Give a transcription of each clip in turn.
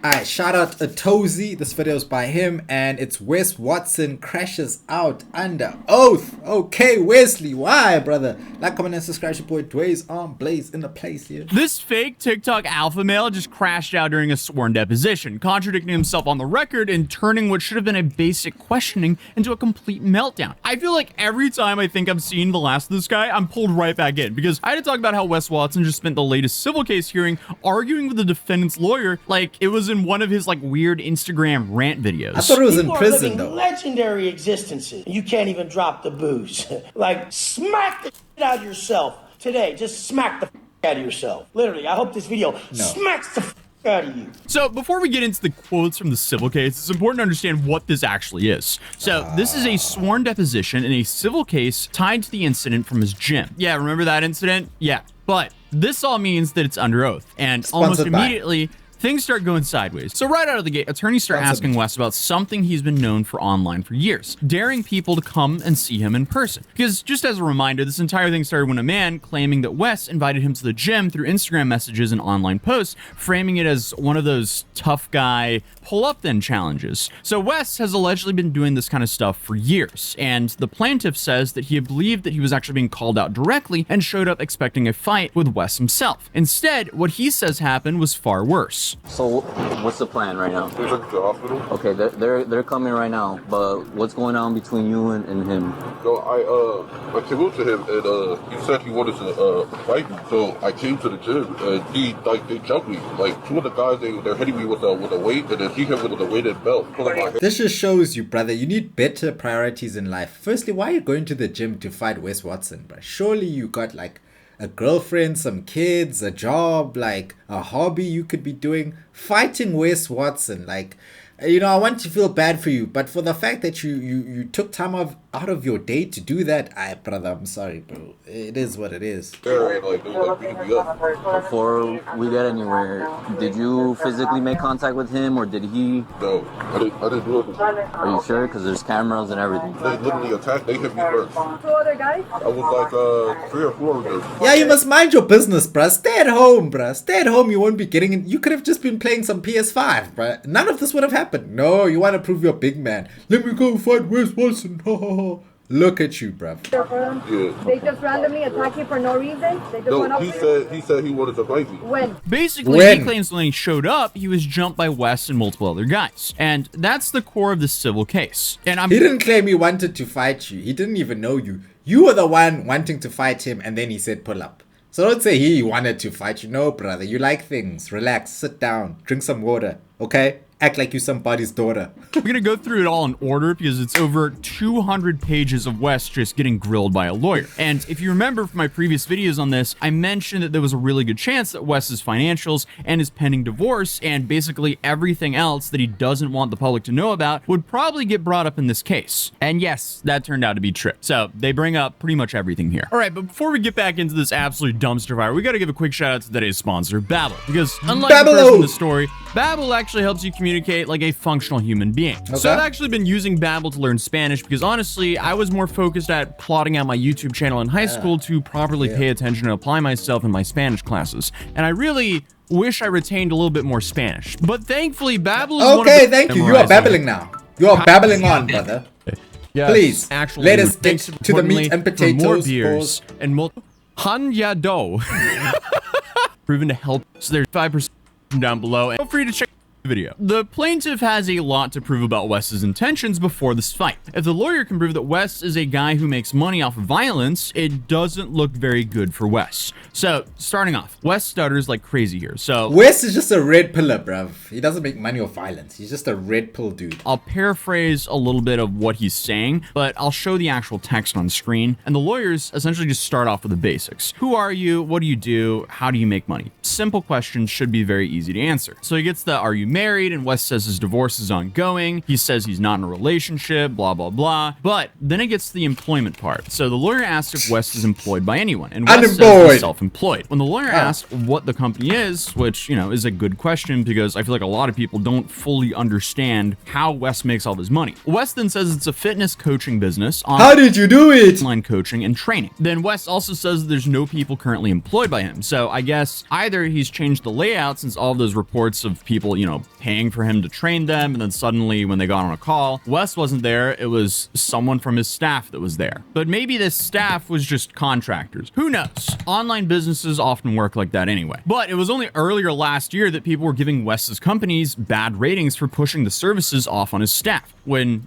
Alright, shout out to Tozy. This video is by him, and it's Wes Watson crashes out under oath. Okay, Wesley, why, brother? Like, comment, and subscribe. Your boy Dway's on Blaze in the place here. This fake TikTok alpha male just crashed out during a sworn deposition, contradicting himself on the record and turning what should have been a basic questioning into a complete meltdown. I feel like every time I think I've seen the last of this guy, I'm pulled right back in, because I had to talk about how Wes Watson just spent the latest civil case hearing arguing with the defendant's lawyer like it was in one of his like weird Instagram rant videos. I thought it was in People are prison living though. legendary existences. You can't even drop the booze. Like, smack the shit out of yourself today. Just smack the out of yourself. Literally, I hope this video smacks the out of you. So before we get into the quotes from the civil case, it's important to understand what this actually is. So this is a sworn deposition in a civil case tied to the incident from his gym. Yeah, remember that incident? Yeah, but this all means that it's under oath, and almost immediately things start going sideways. So right out of the gate, attorneys start asking Wes about something he's been known for online for years, daring people to come and see him in person. Because just as a reminder, this entire thing started when a man claiming that Wes invited him to the gym through Instagram messages and online posts, framing it as one of those tough guy pull up then challenges. So Wes has allegedly been doing this kind of stuff for years, and the plaintiff says that he believed that he was actually being called out directly and showed up expecting a fight with Wes himself. Instead, what he says happened was far worse. So, what's the plan right now? They took the hospital. Okay, they're coming right now. But what's going on between you and him? So I came up to him and he said he wanted to fight me. So I came to the gym and they jumped me. Like two of the guys they're hitting me with a weight, and then he hit me with a weighted belt. This just shows you, brother, you need better priorities in life. Firstly, why are you going to the gym to fight Wes Watson, bro? Surely you got like a girlfriend, some kids, a job, like a hobby you could be doing. Fighting Wes Watson, like, you know, I want to feel bad for you, but for the fact that you took time out of your day to do that, brother, I'm sorry, bro. It is what it is. Like, they was like beating me up. Before we get anywhere, did you physically make contact with him, or did he? No, I didn't do it. Are you sure? Because there's cameras and everything. They literally attacked. They hit me first. Two other guys? I was like 3 or 4 of them. Yeah, you must mind your business, bruh. Stay at home, bruh. Stay at home. You won't be getting in. You could have just been playing some PS5, bruh. None of this would have happened. No, you want to prove you're big man. Let me go fight Wes Watson. Look at you, bruv. Yeah. They just randomly attack you for no reason? They just went No, up he to you? said he wanted to fight me. When? Basically, he claims when he showed up, he was jumped by Wes and multiple other guys. And that's the core of the civil case. And He didn't claim he wanted to fight you. He didn't even know you. You were the one wanting to fight him, and then he said pull up. So don't say he wanted to fight you. No, brother. You like things. Relax. Sit down. Drink some water. Okay? Act like you somebody's daughter. We're gonna go through it all in order because it's over 200 pages of Wes just getting grilled by a lawyer. And if you remember from my previous videos on this, I mentioned that there was a really good chance that Wes's financials and his pending divorce and basically everything else that he doesn't want the public to know about would probably get brought up in this case. And yes, that turned out to be true. So they bring up pretty much everything here. All right, but before we get back into this absolute dumpster fire, we gotta give a quick shout out to today's sponsor, Babbel. Because unlike the person in the story, Babbel actually helps you communicate like a functional human being. Okay. So I've actually been using Babbel to learn Spanish because honestly, I was more focused at plotting out my YouTube channel in high school to properly pay attention and apply myself in my Spanish classes. And I really wish I retained a little bit more Spanish. But thankfully, Babbel is okay, thank you. You are babbling now. You are babbling on, brother. Yes, please, actually, let us get to the meat and potatoes. More beers and Hanya Do. Proven to help. So there's 5% down below. And feel free to check the video. The plaintiff has a lot to prove about Wes's intentions before this fight. If the lawyer can prove that Wes is a guy who makes money off of violence, it doesn't look very good for Wes. So, starting off, Wes stutters like crazy here. So, Wes is just a red pillar, bruv. He doesn't make money off violence. He's just a red pill dude. I'll paraphrase a little bit of what he's saying, but I'll show the actual text on screen. And the lawyers essentially just start off with the basics. Who are you? What do you do? How do you make money? Simple questions should be very easy to answer. So he gets the, are you married? And Wes says his divorce is ongoing. He says he's not in a relationship, blah, blah, blah. But then it gets to the employment part. So the lawyer asks if Wes is employed by anyone. And Wes says he's self-employed. When the lawyer asks what the company is, which, you know, is a good question because I feel like a lot of people don't fully understand how Wes makes all his money. Wes then says it's a fitness coaching business. How did you do it? Online coaching and training. Then Wes also says there's no people currently employed by him. So I guess either he's changed the layout since all of those reports of people, you know, paying for him to train them. And then suddenly when they got on a call, Wes wasn't there. It was someone from his staff that was there. But maybe this staff was just contractors. Who knows? Online businesses often work like that anyway. But it was only earlier last year that people were giving Wes's companies bad ratings for pushing the services off on his staff. When,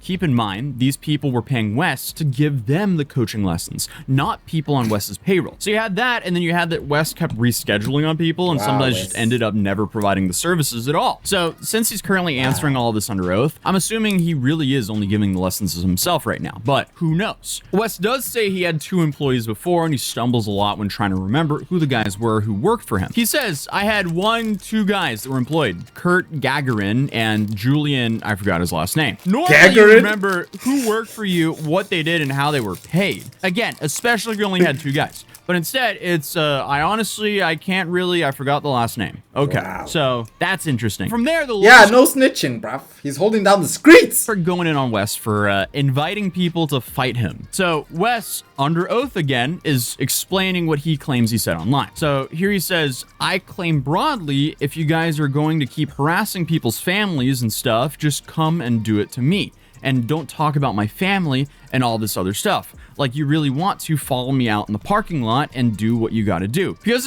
keep in mind, these people were paying Wes to give them the coaching lessons, not people on Wes's payroll. So you had that, and then you had that Wes kept rescheduling on people and sometimes just ended up never providing the services at all. So since he's currently answering all this under oath, I'm assuming he really is only giving the lessons to himself right now, but who knows? Wes does say he had 2 employees before, and he stumbles a lot when trying to remember who the guys were who worked for him. He says, I had 2 guys that were employed, Kurt Gagarin and Julian, I forgot his last name. Normally you remember who worked for you, what they did, and how they were paid. Again, especially if you only had 2 guys. But instead, it's, I forgot the last name. Okay, so that's interesting. From there, no snitching, bruv. He's holding down the streets. We're going in on Wes for inviting people to fight him. So Wes, under oath again, is explaining what he claims he said online. So here he says, I claim broadly, if you guys are going to keep harassing people's families and stuff, just come and do it to me. And don't talk about my family and all this other stuff. Like you really want to follow me out in the parking lot and do what you gotta do. Because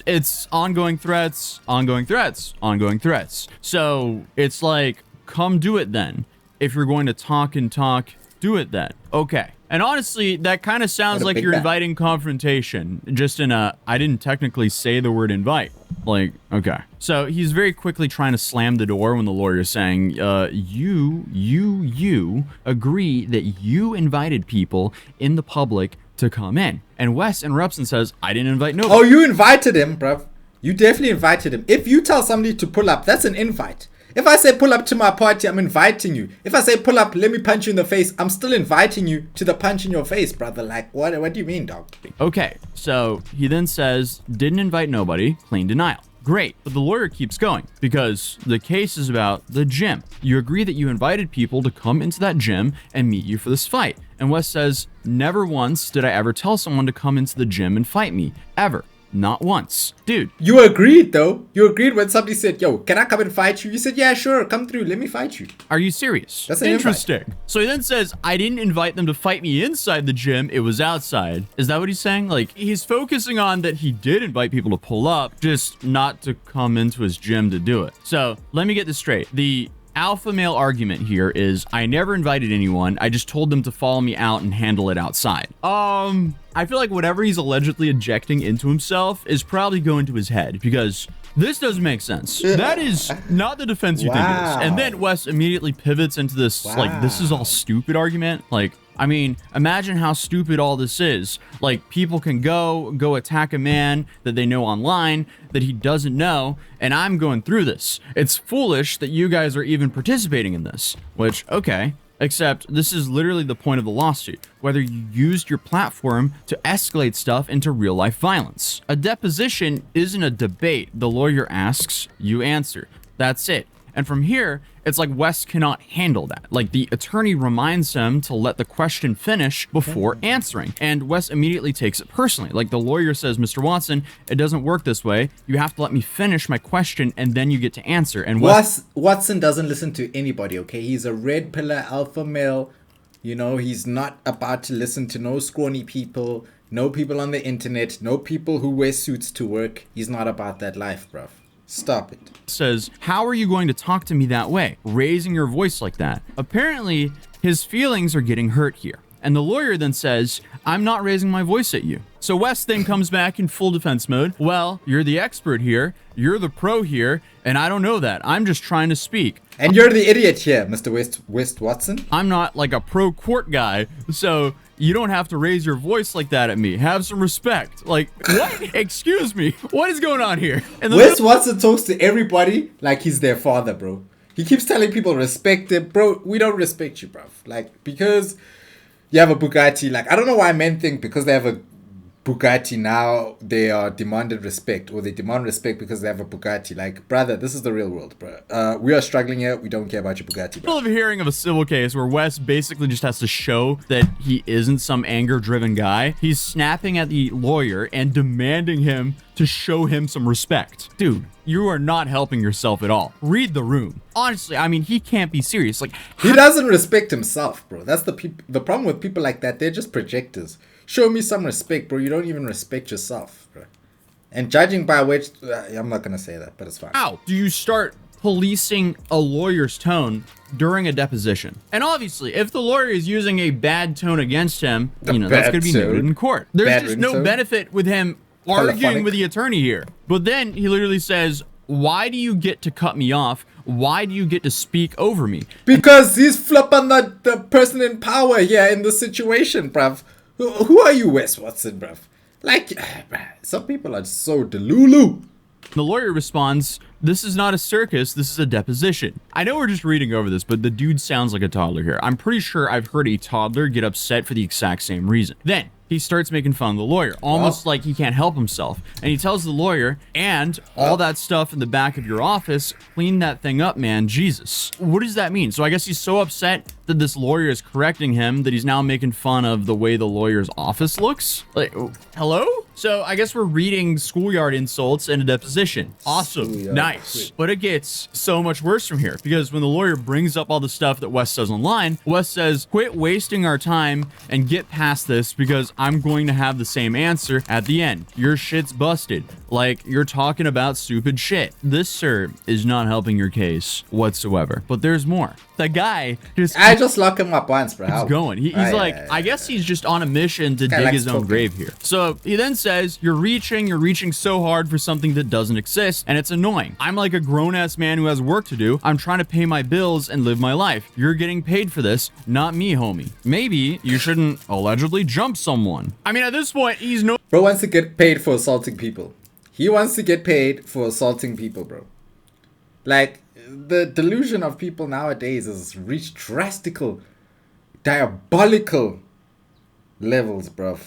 it's ongoing threats, ongoing threats, ongoing threats. So it's like, come do it then. If you're going to talk and talk, do it then. Okay. And honestly, that kind of sounds like you're inviting confrontation. Just in I didn't technically say the word invite. Like, okay. So he's very quickly trying to slam the door when the lawyer is saying, you agree that you invited people in the public to come in. And Wes interrupts and says, I didn't invite nobody. Oh, you invited him, bruv. You definitely invited him. If you tell somebody to pull up, that's an invite. If I say pull up to my party, I'm inviting you. If I say pull up, let me punch you in the face, I'm still inviting you to the punch in your face, brother. Like, what do you mean, dog? Okay, so he then says, didn't invite nobody, clean denial. Great, but the lawyer keeps going because the case is about the gym. You agree that you invited people to come into that gym and meet you for this fight. And Wes says, never once did I ever tell someone to come into the gym and fight me, ever. Not once. Dude. You agreed, though. You agreed when somebody said, yo, can I come and fight you? You said, yeah, sure, come through, let me fight you. Are you serious? That's an interesting. Invite. So he then says, I didn't invite them to fight me inside the gym, it was outside. Is that what he's saying? Like, he's focusing on that he did invite people to pull up, just not to come into his gym to do it. So let me get this straight. The alpha male argument here is I never invited anyone. I just told them to follow me out and handle it outside. I feel like whatever he's allegedly injecting into himself is probably going to his head because this doesn't make sense. That is not the defense you think it is. And then Wes immediately pivots into this, like, this is all stupid argument. Like, I mean, imagine how stupid all this is. Like, people can go attack a man that they know online that he doesn't know, and I'm going through this. It's foolish that you guys are even participating in this. Which, okay. Except this is literally the point of the lawsuit, whether you used your platform to escalate stuff into real life violence. A deposition isn't a debate. The lawyer asks, you answer. That's it. And from here, it's like Wes cannot handle that. Like the attorney reminds him to let the question finish before answering. And Wes immediately takes it personally. Like the lawyer says, Mr. Watson, it doesn't work this way. You have to let me finish my question and then you get to answer. And Watson doesn't listen to anybody, okay? He's a red pillar alpha male. You know, he's not about to listen to no scrawny people, no people on the internet, no people who wear suits to work. He's not about that life, bruv. Stop it. Says, how are you going to talk to me that way? Raising your voice like that. Apparently, his feelings are getting hurt here. And the lawyer then says, I'm not raising my voice at you. So Wes then comes back in full defense mode. Well, you're the expert here. You're the pro here. And I don't know that. I'm just trying to speak. And you're the idiot here, Mr. West Watson. I'm not like a pro court guy. So you don't have to raise your voice like that at me. Have some respect. Like, what? Excuse me. What is going on here? And Wes Watson talks to everybody like he's their father, bro. He keeps telling people respect him. Bro, we don't respect you, bro. Like, because you have a Bugatti. Like, I don't know why men think because they have a Bugatti now, they are demanded respect, or they demand respect because they have a Bugatti. Like, brother, this is the real world, bro. We are struggling here. We don't care about your Bugatti, bro. Of a hearing of a civil case where Wes basically just has to show that he isn't some anger-driven guy. He's snapping at the lawyer and demanding him to show him some respect. Dude, you are not helping yourself at all. Read the room. Honestly, I mean, he can't be serious. Like, He doesn't respect himself, bro. That's the problem with people like that. They're just projectors. Show me some respect, bro. You don't even respect yourself, bro. And judging by which, I'm not gonna say that, but it's fine. how do you start policing a lawyer's tone during a deposition? And obviously, if the lawyer is using a bad tone against him, that's bad going to be tone. noted in court. There's Bad just no ringtone. benefit with him arguing Telephonic. with the attorney here. But then he literally says, why do you get to cut me off? Why do you get to speak over me? Because he's flipping the person in power here in the situation, bruv. Who are you, Wes Watson, bruv? Like, bruh, some people are so delulu. The lawyer responds, this is not a circus, this is a deposition. I know we're just reading over this, but the dude sounds like a toddler here. I'm pretty sure I've heard a toddler get upset for the exact same reason. Then he starts making fun of the lawyer, almost like he can't help himself. And he tells the lawyer, and all that stuff in the back of your office, clean that thing up, man, Jesus. What does that mean? So I guess he's so upset that this lawyer is correcting him that he's now making fun of the way the lawyer's office looks? Like, hello? So I guess we're reading schoolyard insults in a deposition. Awesome. Schoolyard. Nice. But it gets so much worse from here, because when the lawyer brings up all the stuff that Wes says online, Wes says, quit wasting our time and get past this, because I'm going to have the same answer at the end. Your shit's busted. Like, you're talking about stupid shit. This, sir, is not helping your case whatsoever. But there's more. The guy I just lock him up once, bro. keeps going. He's like, I guess he's just on a mission to dig likes his own talking. grave here. So he then says, you're reaching so hard for something that doesn't exist, and it's annoying. I'm like a grown-ass man who has work to do. I'm trying to pay my bills and live my life. You're getting paid for this, not me, homie. Maybe you shouldn't allegedly jump someone. I mean, at this point, he's no Bro wants to get paid for assaulting people. He wants to get paid for assaulting people, bro. Like, the delusion of people nowadays has reached drastical, diabolical levels, bruv.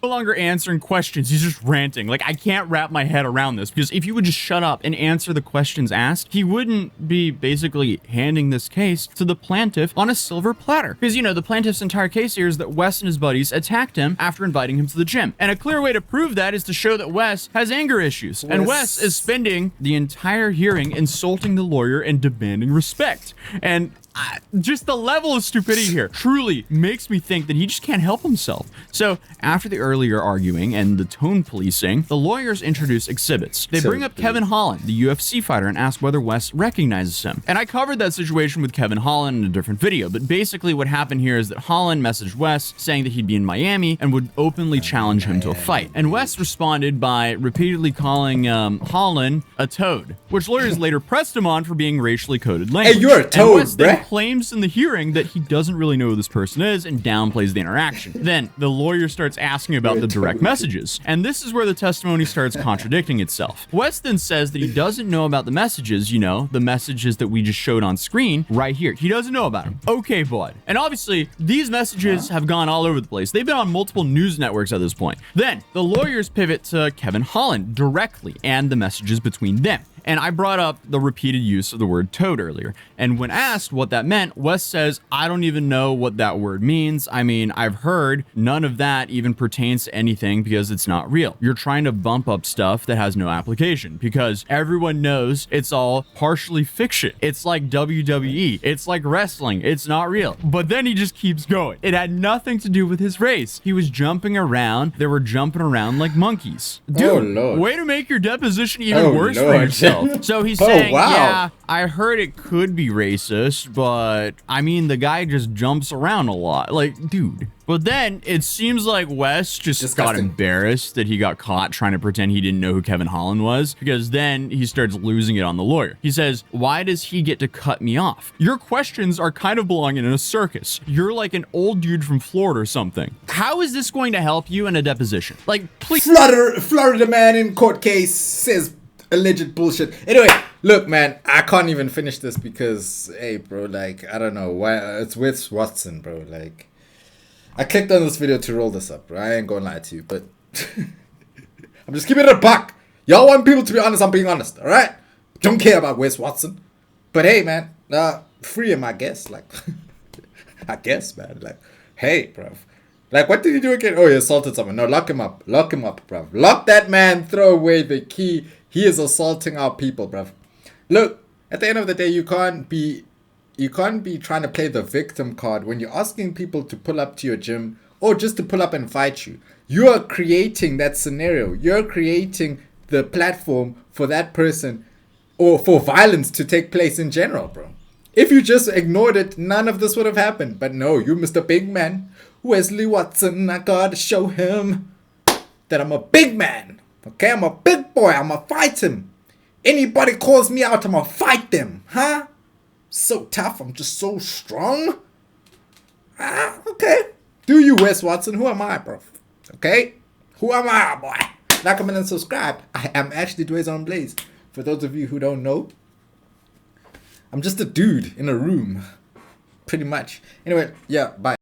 longer answering questions. He's just ranting. Like, I can't wrap my head around this, because if he would just shut up and answer the questions asked, he wouldn't be basically handing this case to the plaintiff on a silver platter. Because, you know, the plaintiff's entire case here is that Wes and his buddies attacked him after inviting him to the gym. And a clear way to prove that is to show that Wes has anger issues. And Wes is spending the entire hearing insulting the lawyer and demanding respect. And just the level of stupidity here truly makes me think that he just can't help himself. So after the earlier arguing and the tone policing, the lawyers introduce exhibits. They bring up Kevin Holland, the UFC fighter, and ask whether Wes recognizes him. And I covered that situation with Kevin Holland in a different video, but basically what happened here is that Holland messaged Wes saying that he'd be in Miami and would openly challenge him to a fight. And Wes responded by repeatedly calling Holland a toad, which lawyers later pressed him on for being racially coded language. Hey, you're a toad, and Wes then bruh. claims in the hearing that he doesn't really know who this person is and downplays the interaction. Then the lawyer starts asking about the direct messages, and this is where the testimony starts contradicting itself. Wes then says that he doesn't know about the messages, you know, the messages that we just showed on screen right here. He doesn't know about them. Okay, bud. And obviously, these messages have gone all over the place. They've been on multiple news networks at this point. Then the lawyers pivot to Kevin Holland directly and the messages between them. And I brought up the repeated use of the word toad earlier. And when asked what that meant, Wes says, I don't even know what that word means. I mean, I've heard none of that even pertains to anything because it's not real. You're trying to bump up stuff that has no application because everyone knows it's all partially fiction. It's like WWE. It's like wrestling. It's not real. But then he just keeps going. It had nothing to do with his race. He was jumping around. They were jumping around like monkeys. Dude, Oh, Lord. way to make your deposition even Oh, worse for Lord. yourself. So he's Oh, saying, wow. yeah, I heard it could be racist, but I mean, the guy just jumps around a lot. Like, dude. But then it seems like Wes just got Disgusting. embarrassed that he got caught trying to pretend he didn't know who Kevin Holland was, because then he starts losing it on the lawyer. He says, why does he get to cut me off? Your questions are kind of belonging in a circus. You're like an old dude from Florida or something. How is this going to help you in a deposition? Like, please. Florida man in court case says alleged bullshit. Anyway, look, man, I can't even finish this because, hey, bro, like, I don't know why. It's WES Watson, bro. Like, I clicked on this video to roll this up, bro. I ain't gonna lie to you, but I'm just keeping it a buck. Y'all want people to be honest, I'm being honest, alright? Don't care about Wes Watson. But hey, man, free him, I guess. Like, I guess, man. Like, hey, bruv. Like, what did he do again? Oh, he assaulted someone. No, lock him up. Lock him up, bruv. Lock that man. Throw away the key. He is assaulting our people, bruv. Look, at the end of the day, you can't be trying to play the victim card when you're asking people to pull up to your gym or just to pull up and fight you. You are creating that scenario. You're creating the platform for that person or for violence to take place in general, bro. If you just ignored it, none of this would have happened. But no, you Mr. Big Man, Wesley Watson, I gotta show him that I'm a big man. Okay, I'm a big boy. I'ma fight him. Anybody calls me out, I'ma fight them. Huh? So tough. I'm just so strong. Okay. Do you, Wes Watson? Who am I, bro? Okay? Who am I, boy? Like, comment, and subscribe. I am actually Dwayne on Blaze. For those of you who don't know, I'm just a dude in a room. Pretty much. Anyway, yeah, bye.